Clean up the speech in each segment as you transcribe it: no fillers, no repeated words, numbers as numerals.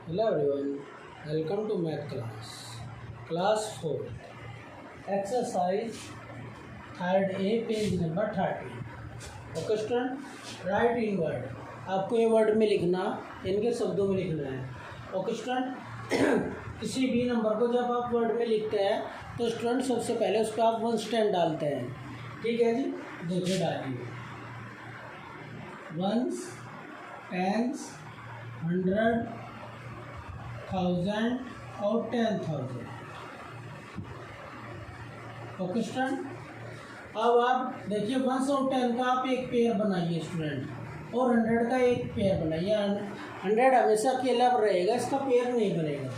Hello everyone, welcome to math class 4, exercise third A, page number 30. Okay student, right in word, आपको ये word में लिखना, इनके शब्दों में लिखना है। ओके स्टूडेंट, किसी भी नंबर को जब आप वर्ड में लिखते हैं तो स्टूडेंट सबसे पहले उस पर आप 1 स्टैंड डालते हैं। ठीक है जी, देखिए डालिए 1s, 10s, 100, 1000 और 10,000। ओके स्टूडेंट, अब आप देखिए 1 और 10 का आप एक पेयर बनाइए स्टूडेंट, और 100 का एक पेयर बनाइए। 100 हमेशा अकेला रहेगा, इसका पेयर नहीं बनेगा।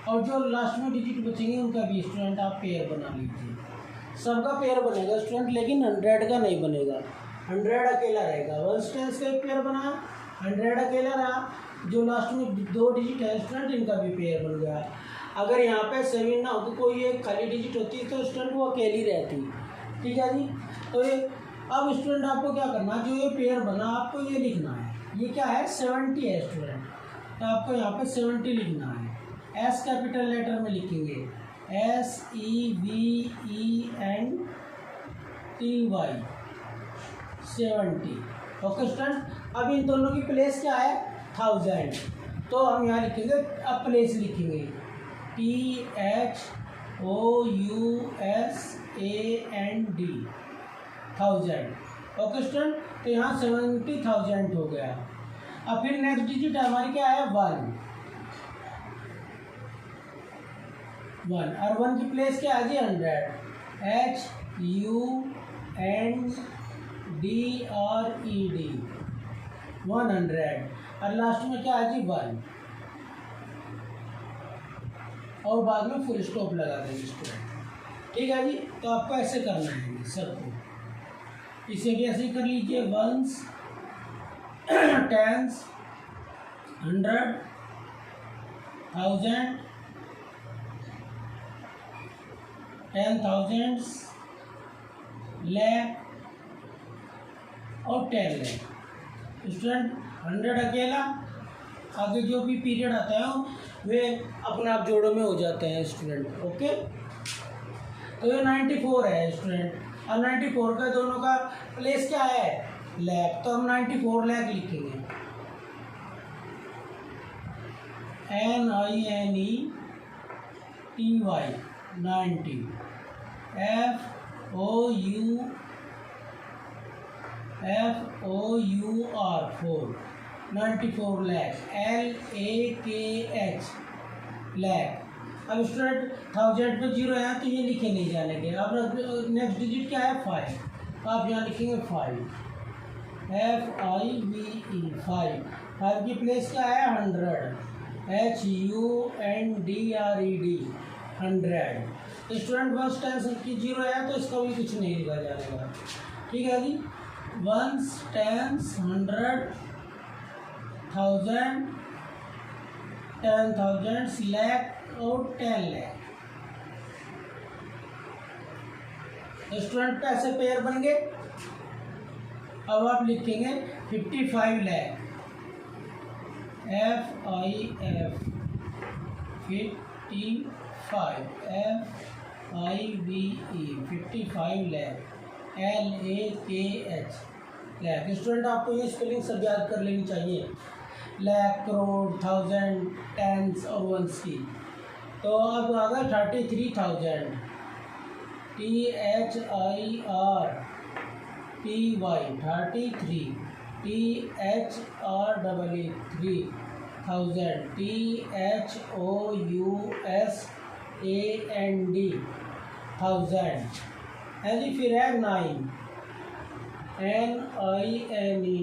और जो लास्ट में डिजिट बचेंगे उनका भी स्टूडेंट आप पेयर बना लीजिए। सबका पेयर बनेगा स्टूडेंट, लेकिन 100 का नहीं बनेगा। 100 अकेला रहेगा। 1 10 का एक पेयर बना, 100 अकेला रहा। जो लास्ट में 2 डिजिट है स्टूडेंट, इनका भी पेयर बन गया। अगर यहाँ पे 7 ना होती, कोई एक खाली डिजिट होती तो स्टूडेंट वो अकेली रहती। ठीक है जी, तो ये अब स्टूडेंट आपको क्या करना है, जो ये पेयर बना आपको ये लिखना है। ये क्या है, 70 है स्टूडेंट, तो आपको यहाँ पे 70 लिखना है। एस कैपिटल लेटर में लिखेंगे, SEVENTY 70। ओके स्टूडेंट, अब इन दोनों की प्लेस क्या है, 1000, तो हम यहाँ लिखेंगे, अब प्लेस लिखेंगे THOUSAND 1000। ओके स्टूडेंट, तो यहाँ 70,000 हो गया। अब फिर नेक्स्ट डिजिट हमारी क्या है, 1, और 1 की प्लेस क्या है जी, 100, HUNDRED 100, और लास्ट में क्या है जी, 1, और बाद में फुल स्टॉप लगा देंगे स्टूडेंट। ठीक है जी, तो आपको ऐसे करना है सबको, इसे भी ऐसे ही कर लीजिए। 1s, 10s, 100, 1000, 10,000, lakh और 10 लाख। स्टूडेंट 100 अकेला, आगे जो भी पीरियड आता है वे अपने आप जोड़ों में हो जाते हैं स्टूडेंट। ओके, तो ये 94 है स्टूडेंट, और 94 का दोनों का प्लेस क्या है, लैख, तो हम 94 लाख लिखेंगे। NINETY 90, FOUR 4 94 lakh, LAKH lakh. अब स्टूडेंट 1000 पे 0 है तो ये लिखे नहीं जानेंगे। अब नेक्स्ट डिजिट क्या है, 5, तो आप यहाँ लिखेंगे 5, FIVE 5 की प्लेस क्या है, 100, HUNDRED 100। तो स्टूडेंट 1 10 की 0 है तो इसका भी कुछ नहीं लिखा जाएगा। ठीक है जी, 1s, 10s, 100, 1000, 10,000, लाख और 10 लाख। स्टूडेंट पैसे पेयर बन गए। अब आप लिखेंगे 55 lakh, FIF 55 lakh, LAKH lakh. Student आपको ये स्पेलिंग सब याद कर लेनी चाहिए, लाख, करोड़, 1000, टेंस और वंस की। तो अब आ गया 33,000, THIRTY 33, THREE 1000, THOUSAND 1000 है जी। फिर है 9,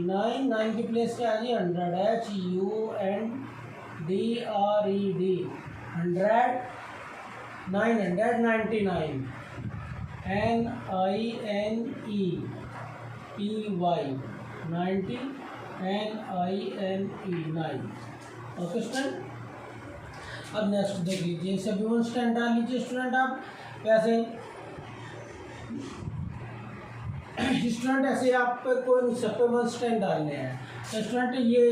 NINE 9 की प्लेस क्या है जी, 100, HUNDRED 100, 999, NINEPY 90, NINE 9। Okay student, अब नेक्स्ट देख लीजिए, सभी 1 स्टैंड डाल लीजिए स्टूडेंट। आप कैसे स्टूडेंट, ऐसे आप कोई सब पे 1 स्टैंड डालने हैं। तो स्टूडेंट ये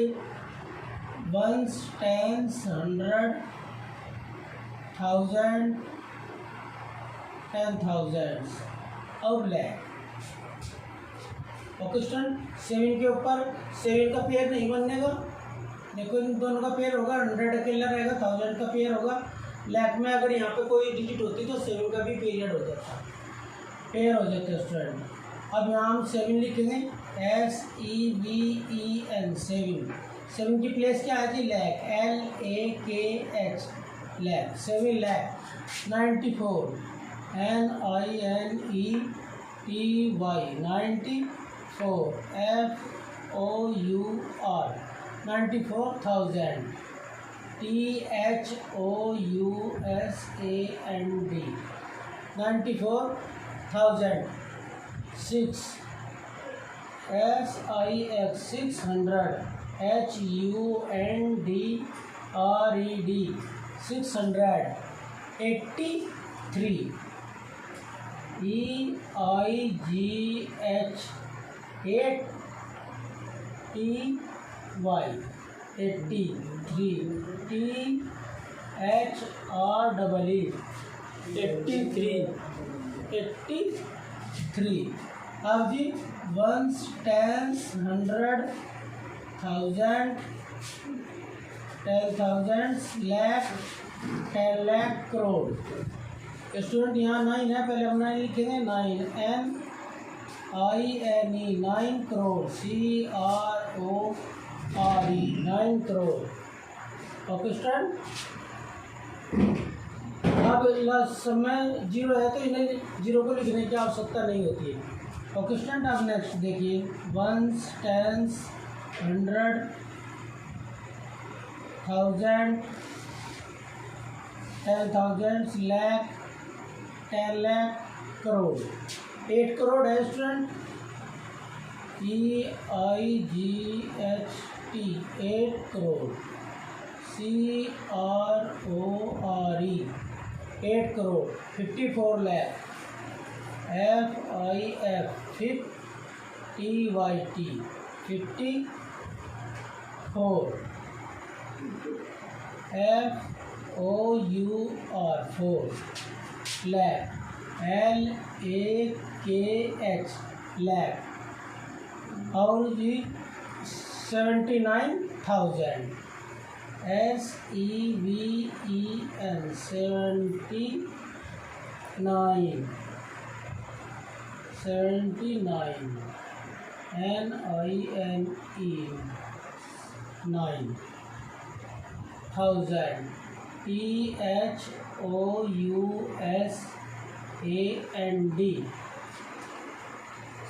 वंस, टेंस, 100, 1000, 10,000 और लैख। ओके स्टूडेंट, 7 के ऊपर 7 का पेयर नहीं बनेगा। देखो इन दोनों का पेयर होगा, 100 अकेला रहेगा, 1000 का पेयर होगा। लैख में अगर यहाँ पे कोई डिजिट होती तो 7 का भी पीरियड हो जाता, पेयर हो जाता है स्टूडेंट। अब यहाँ हम 7 लिखेंगे, SEVEN 7। 7 की प्लेस क्या आती है? Lakh, LAKH, lakh, 7 lakh. 94, NINETY, 94, FOUR, 94,000, THOUSAND, 94,000। 6, SIX, 600, HUNDRED, 600। 83, EIGH, 8TY, 83, THREE, 83। अब जी ones, tens, 100, 1000, 10,000, lakh, 10 lakh, crore. Student यहाँ 9 है, पहले हम 9 लिखेंगे। 9, NINE, 9 crore, CRORE, 9 crore. Okay student, अब लास्ट समय 0 है तो इन्हें 0 को लिखने की आवश्यकता नहीं होती है। ओके स्टूडेंट, अब नेक्स्ट देखिए, वंस, टेंस, 100, 1000, 10,000, लैख, 10 लाख, करोड़। 8 करोड़ है student, EIGHT, 8 crore, CRORE, 8 crore. 54 lakh, FIF, TYT, 54। FOUR, 4 lakh, LAKH, lakh. और जी 79,000, SEVEN, 79, 79, NINE, 9,000, THOUSAND,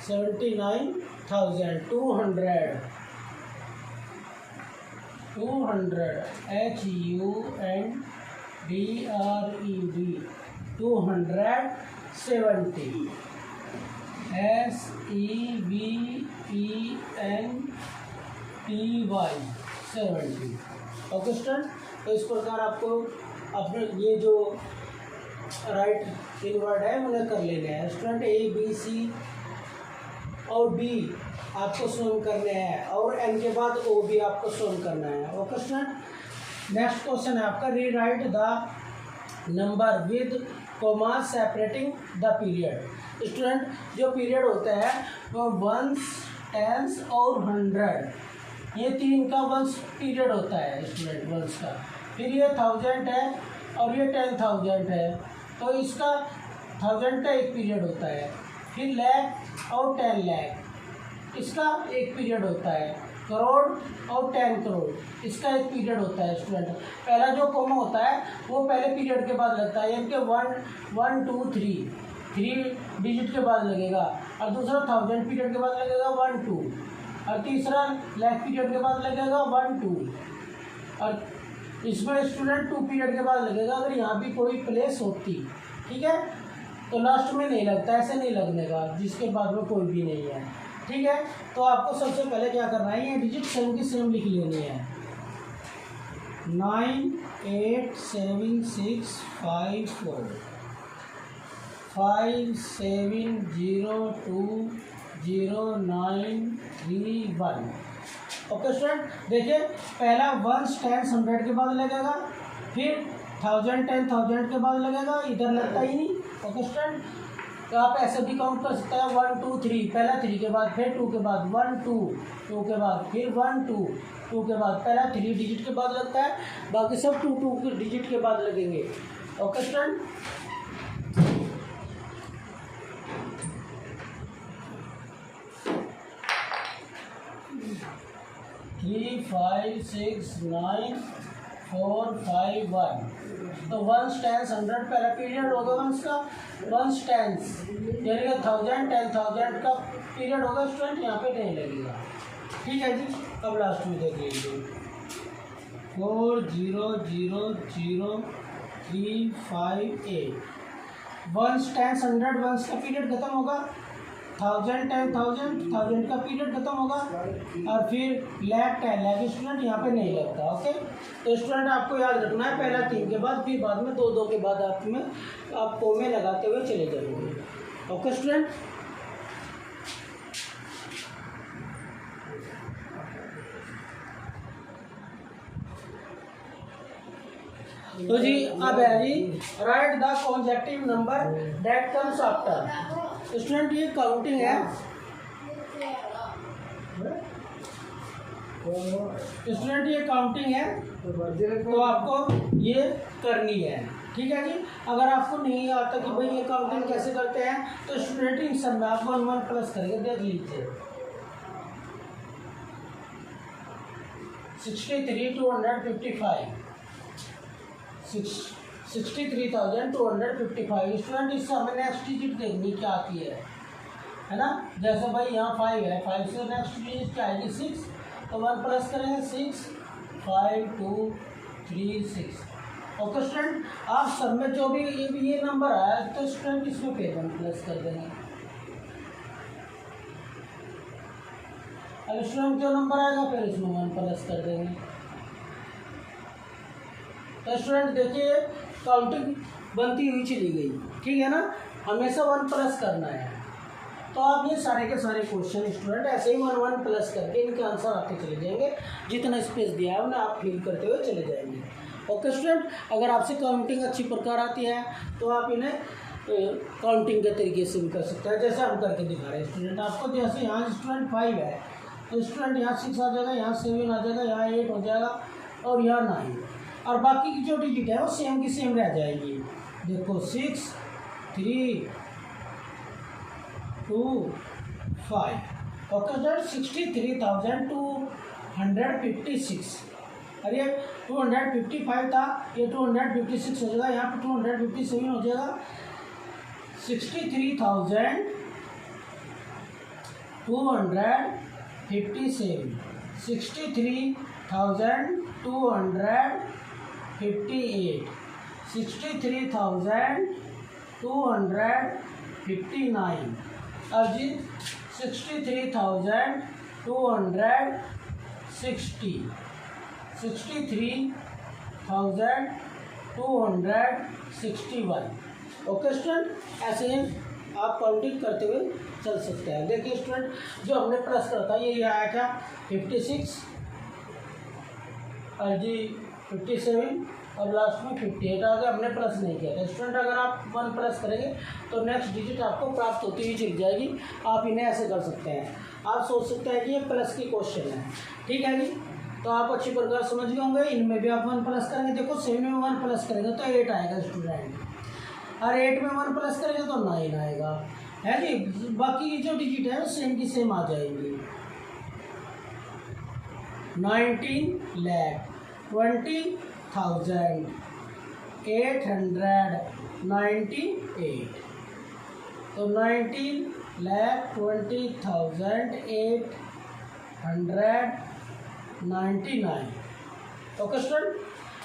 79,000। 200, HUNDRED, 270, SEVENTY, 70। Okay student, तो इस प्रकार आपको अपने ये जो राइट इन वर्ड है उन्हें कर लेने हैं स्टूडेंट। ABC और D आपको स्वयं करने हैं और N के बाद O भी आपको स्वयं करना है। ओके स्टूडेंट, नेक्स्ट क्वेश्चन है आपका, rewrite the number with comma separating the period. Student, जो पीरियड होता है वो वंस, टेंस और 100, ये 3 का वंस पीरियड होता है स्टूडेंट, वंस का। फिर ये 1000 है और ये 10,000 है, तो इसका 1000 का एक पीरियड होता है। फिर लैख और 10 लाख, इसका एक पीरियड होता है। करोड़ और 10 करोड़, इसका एक पीरियड होता है स्टूडेंट। पहला जो कॉमा होता है वो पहले पीरियड के बाद लगता है, यानी कि 1 2 3 डिजिट के बाद लगेगा। और दूसरा 1000 पीरियड के बाद लगेगा 1 2, और तीसरा लाख पीरियड के बाद लगेगा 1 2, और इसमें स्टूडेंट 2 पीरियड के बाद लगेगा अगर यहाँ भी कोई प्लेस होती। ठीक है, तो लास्ट में नहीं लगता, ऐसे नहीं लगने का जिसके बाद में कोई भी नहीं है। ठीक है, तो आपको सबसे पहले क्या करना है, ये डिजिट सेम की सेम लिख लेनी है। 987654 57020931। ओके स्टूडेंट, देखिए पहला 1 10 100 के बाद लगेगा, फिर 1000 10 1000 के बाद लगेगा, इधर लगता ही नहीं। ओके स्टूडेंट, तो आप ऐसे भी काउंट कर सकते हैं 1 2 3, पहला 3 के बाद फिर 2 के बाद 1 2 2 के बाद फिर 1 2 2 के बाद पहला 3 डिजिट के बाद लगता है, बाकी सब 2 2 के डिजिट के बाद लगेंगे। Okay student, three 5 6 9 4 5 1। तो 1 10 100 पहला पीरियड होगा वंस का, 1 10 यानी कि 1000 10,000 का पीरियड होगा स्टूडेंट, यहाँ पे नहीं लगेगा। ठीक है जी, अब लास्ट में देख लीजिए 4 0 0 0 3 5 8। 1 10 100 वंस का पीरियड खत्म होगा, 1000 10,000 का पीरियड खत्म होगा, और फिर लैग 10 लैग स्टूडेंट यहाँ पे नहीं लगता। ओके, तो स्टूडेंट आपको याद रखना है पहला 3 के बाद, फिर बाद में 2 2 के बाद आप कोमे लगाते हुए चले जाएंगे। ओके स्टूडेंट, तो जी अब है जी write the consecutive number that comes after. Student ये काउंटिंग है, स्टूडेंट ये काउंटिंग है, तो आपको ये करनी है। ठीक है जी, अगर आपको नहीं आता कि भाई ये काउंटिंग कैसे करते हैं, तो स्टूडेंट इन सब में आप 1 1 प्लस करके देख लीजिए। 63,255 63,255 स्टूडेंट, इससे हमें नेक्स्ट डिजिट देखनी क्या आती है ना। जैसे भाई यहाँ 5 है, 5 से नेक्स्ट डिजिट क्या आएगी 6, तो 1 प्लस करेंगे 6 5 2 3 6। ओके स्टूडेंट, आप सब में जो भी ये नंबर आया तो स्टूडेंट इसमें फिर 1 प्लस कर देंगे। अब स्टूडेंट जो नंबर आएगा फिर इसमें 1 प्लस कर देंगे। तो स्टूडेंट देखिए काउंटिंग बनती हुई चली गई, ठीक है ना, हमेशा 1 प्लस करना है। तो आप ये सारे के सारे क्वेश्चन स्टूडेंट ऐसे ही 1 1 प्लस करके इनके आंसर आते चले जाएंगे, जितना स्पेस दिया है उन्हें आप फिल करते हुए चले जाएंगे। ओके स्टूडेंट, अगर आपसे काउंटिंग अच्छी प्रकार आती है तो आप इन्हें काउंटिंग के तरीके से भी कर सकते हैं, जैसे हम करके दिखा रहे हैं स्टूडेंट आपको। जैसे यहाँ स्टूडेंट 5 है, तो स्टूडेंट यहाँ 6 आ जाएगा, यहाँ 7 आ जाएगा, यहाँ 8 हो जाएगा, और यहाँ 9, और बाकी की जो डिजिट है वो सेम की सेम रह जाएगी। देखो 6 3 2 5। Okay student, 63,256। अरे 255 था, ये 256 हो जाएगा, यहाँ पे 257 हो जाएगा। 63,257 63,258 63,259। अब जी 63,260 63,261। ओके स्टूडेंट, ऐसे ही आप काउंटिंग करते हुए चल सकते हैं। देखिए स्टूडेंट, जो हमने प्लस करा था ये आया क्या 56, और जी 57, और लास्ट में 58 आ गया, हमने प्लस नहीं किया था। स्टूडेंट अगर आप 1 प्लस करेंगे तो नेक्स्ट डिजिट आपको प्राप्त होती हुई चली जाएगी। आप इन्हें ऐसे कर सकते हैं, आप सोच सकते हैं कि ये प्लस की क्वेश्चन है। ठीक है जी, तो आप अच्छी प्रकार समझ गए होंगे। इनमें भी आप 1 प्लस करेंगे, देखो 7 में 1 प्लस करेंगे तो 8 आएगा स्टूडेंट, और 8 में 1 प्लस करेंगे तो 9 आएगा, है जी। बाकी की जो डिजिट है वो सेम की सेम आ जाएंगी। 19,20,898। तो 19,20,899। ओके स्टूडेंट,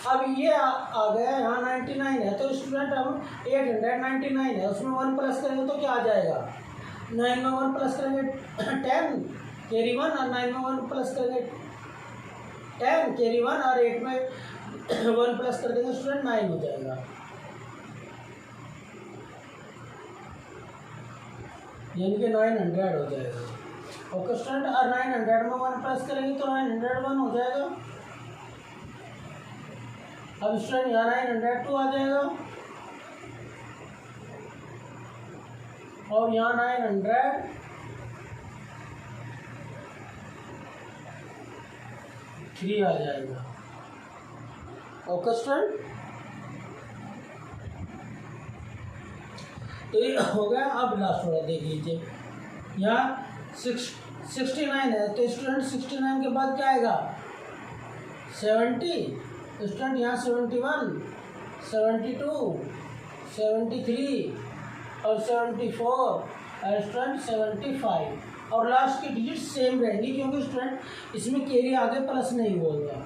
अब ये आ गया यहाँ 99 है, तो स्टूडेंट अब 899 है, उसमें 1 प्लस करेंगे तो क्या आ जाएगा। 9 में 1 प्लस करेंगे 10 कैरी 1, और 9 में 1 प्लस करेंगे 10 कैरी 1, और 8 में 1 प्लस कर देंगे स्टूडेंट 9 हो जाएगा। यानी कि 900 हो जाएगा। ओके स्टूडेंट, और 900 में 1 प्लस करेंगे तो 901 हो जाएगा। अब स्टूडेंट यहाँ 902 आ जाएगा और यहाँ 903 आ जाएगा। ओके स्टूडेंट, तो ये हो गया। अब लास्ट वाला देख लीजिए, यहाँ 69 है तो स्टूडेंट 69 के बाद क्या आएगा 70, स्टूडेंट यहाँ 71, 72, 73 और 74 और स्टूडेंट 75 और लास्ट की डिजिट सेम रहेंगी क्योंकि स्टूडेंट इसमें कैरी आगे प्लस नहीं होगा।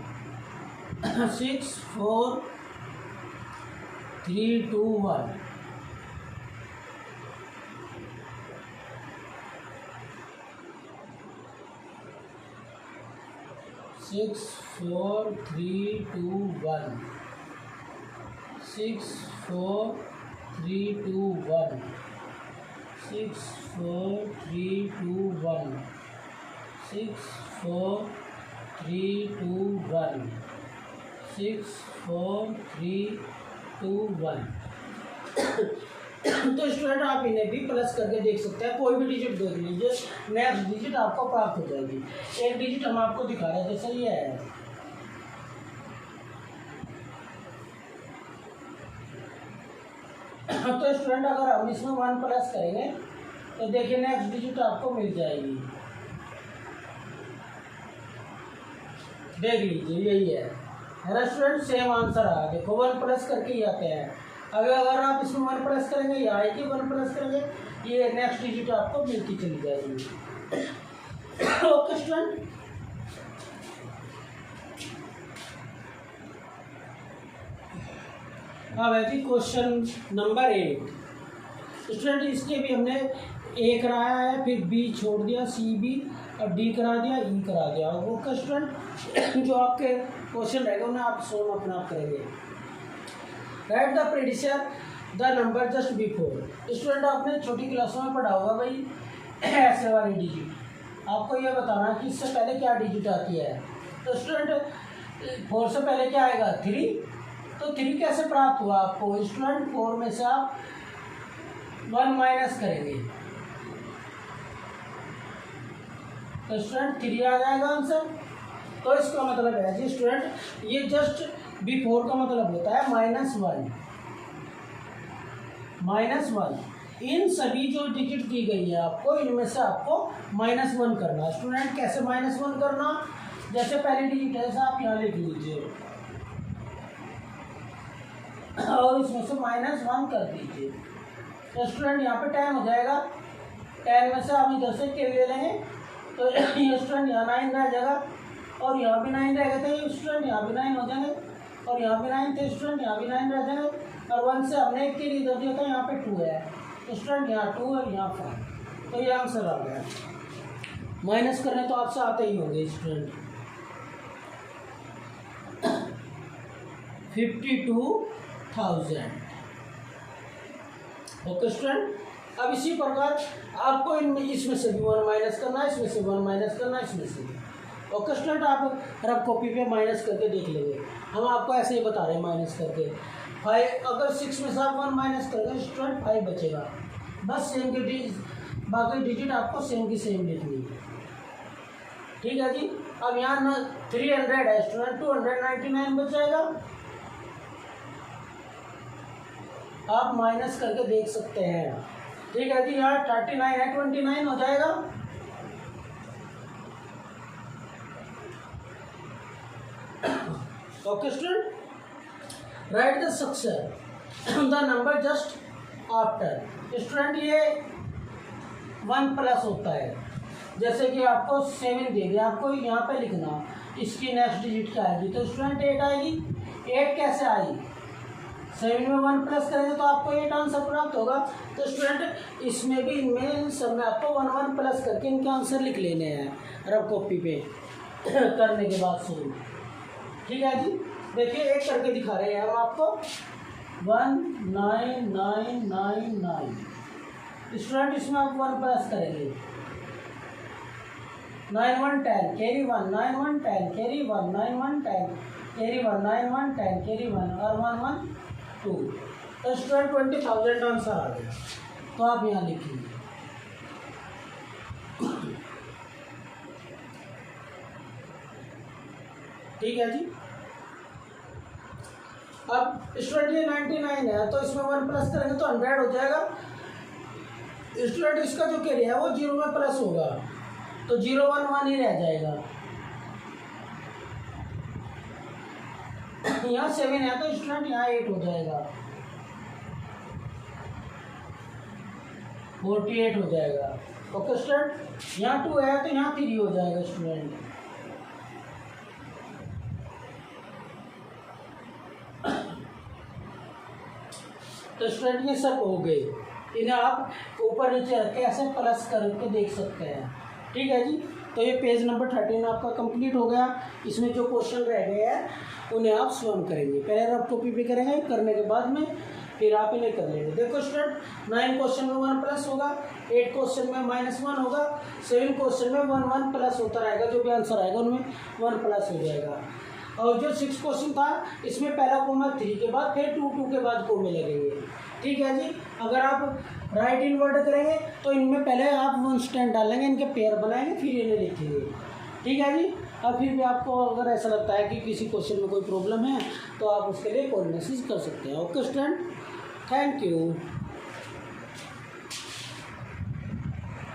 6 4 3 2 1 6 4 3 2 1 6 4 3 2 1 6 4 3 2 1 6 4 3 2 1 6 4 3 2 1 तो स्टूडेंट आप इन्हें भी प्लस करके देख सकते हैं, कोई भी डिजिट देख लीजिए, नेक्स्ट डिजिट आपको प्राप्त हो जाएगी। एक डिजिट हम आपको दिखा रहे हैं जैसे ये है, तो स्टूडेंट अगर हम इसमें 1 प्लस करेंगे तो देखिए नेक्स्ट डिजिट आपको मिल जाएगी, देख लीजिए यही है ना स्टूडेंट, सेम आंसर आ देखो 1 प्लस करके ही आते हैं। अगर आप इसमें 1 प्लस करेंगे ये आएगी, 1 प्लस करेंगे ये नेक्स्ट डिजिट आपको मिलती चली जाएगी। ओके स्टूडेंट, अब है जी क्वेश्चन नंबर 8। स्टूडेंट इसके भी हमने ए कराया है, फिर बी छोड़ दिया, सी बी और डी करा दिया, ई करा दिया। ओके स्टूडेंट, जो आपके क्वेश्चन रहेगा उन्हें आप सोल्व अपना आप करेंगे। Right the prediction the number just before. Student आपने छोटी क्लासों में पढ़ा होगा भाई ऐसे वाली डिजिट, आपको ये बताना कि इससे पहले क्या डिजिट आती है। तो स्टूडेंट 4 से पहले क्या आएगा 3, तो 3 कैसे प्राप्त हुआ आपको स्टूडेंट, 4 में से आप 1 माइनस करेंगे तो स्टूडेंट 3 आ जाएगा आंसर। तो इसका मतलब है जी स्टूडेंट ये जस्ट बिफोर का मतलब होता है -1, -1। इन सभी जो डिजिट दी गई है आपको इनमें से आपको -1 करना। स्टूडेंट कैसे -1 करना, जैसे पहली डिजिट है आप यहाँ लिख लीजिए और इसमें से -1 कर दीजिए। तो स्टूडेंट यहाँ पे 10 हो जाएगा, 10 में से हम इधर से के ले लेंगे तो ये स्टूडेंट यहाँ 9 रह जाएगा और यहाँ भी 9 रहेगा, तो स्टूडेंट यहाँ भी 9 हो जाएंगे और यहाँ भी 9 थे स्टूडेंट, यहाँ भी 9 रह जाएंगे और 1 से हमने एक के लिए इधर दिया था, यहाँ पे 2 है तो स्टूडेंट यहाँ 2 और यहाँ 5, तो ये आंसर आ गया। माइनस करने तो आपसे आते ही होंगे स्टूडेंट। 52,000। ओके स्टूडेंट, अब इसी प्रकार आपको इसमें से भी 1 माइनस करना है, इसमें से 1 माइनस करना है, इसमें से भी। ओके स्टूडेंट, आप रफ कॉपी पे माइनस करके देख लेंगे, हम आपको ऐसे ही बता रहे हैं माइनस करके। 5 अगर 6 में से आप 1 माइनस करेंगे स्टूडेंट 5 बचेगा, बस सेम की डिजिट, बाकी डिजिट आपको सेम की सेम लिखनी है। ठीक है जी। अब यहाँ 300 है स्टूडेंट, 299 बच जाएगा, आप माइनस करके देख सकते हैं। ठीक है जी, यहाँ 39 है, 29 हो जाएगा। Okay student, right the success the number just after. Student ये 1 प्लस होता है, जैसे कि आपको 7 दे दिया, आपको यहाँ पे लिखना इसकी नेक्स्ट डिजिट क्या आएगी, तो स्टूडेंट 8 आएगी। 8 कैसे आई, 7 में 1 प्लस करेंगे तो आपको 8 आंसर प्राप्त होगा। तो स्टूडेंट इसमें भी इनमें सब में आपको 1 प्लस करके इनके आंसर लिख लेने हैं रफ कॉपी पे करने के बाद शुरू। ठीक है जी, देखिए एक करके दिखा रहे हैं हम आपको 1999। स्टूडेंट इसमें आप 1 प्लस करेंगे 9 1 10 कैरी 1 9 1 10 कैरी 1 9 1 10 कैरी 1 9 1 10 कैरी 1 और 1 1 2। तो स्टूडेंट 20,000 आंसर आ गया। तो आप यहाँ लिखिए। ठीक है जी। अब स्टूडेंट ये 99 है तो इसमें 1 प्लस करेंगे तो 100 हो जाएगा। स्टूडेंट इसका जो कैरी है वो 0 में प्लस होगा तो 0 1 1 ही रह जाएगा। यहाँ 7 है तो स्टूडेंट यहाँ 8 हो जाएगा, 48 हो जाएगा। ओके स्टूडेंट, यहाँ 2 है तो यहाँ 3 हो जाएगा स्टूडेंट। तो स्टूडेंट ये सब हो गए, इन्हें आप ऊपर नीचे रख के ऐसे प्लस करके देख सकते हैं। ठीक है जी। तो ये पेज नंबर 13 आपका कंप्लीट हो गया। इसमें जो क्वेश्चन रह गए हैं उन्हें आप स्वयं करेंगे। पहले आप कॉपी पे करेंगे, करने के बाद में फिर आप इन्हें कर लेंगे। देखो स्टूडेंट, 9 क्वेश्चन में 1 प्लस होगा, 8 क्वेश्चन में -1 होगा, 7 क्वेश्चन में 1 1 प्लस होता रहेगा। जो भी आंसर आएगा उनमें 1 प्लस हो जाएगा। और जो 6 क्वेश्चन था इसमें पहला कोमा 3 के बाद फिर 2 2 के बाद कोमे लगेंगे। ठीक है जी। अगर आप राइट इनवर्ट करेंगे तो इनमें पहले आप 1 स्टैंड डालेंगे, इनके पेयर बनाएंगे, फिर इन्हें लिखेंगे। ठीक है जी। और फिर भी आपको अगर ऐसा लगता है कि किसी क्वेश्चन में कोई प्रॉब्लम है तो आप उसके लिए कॉल मैसेज कर सकते हैं। Okay student, thank you.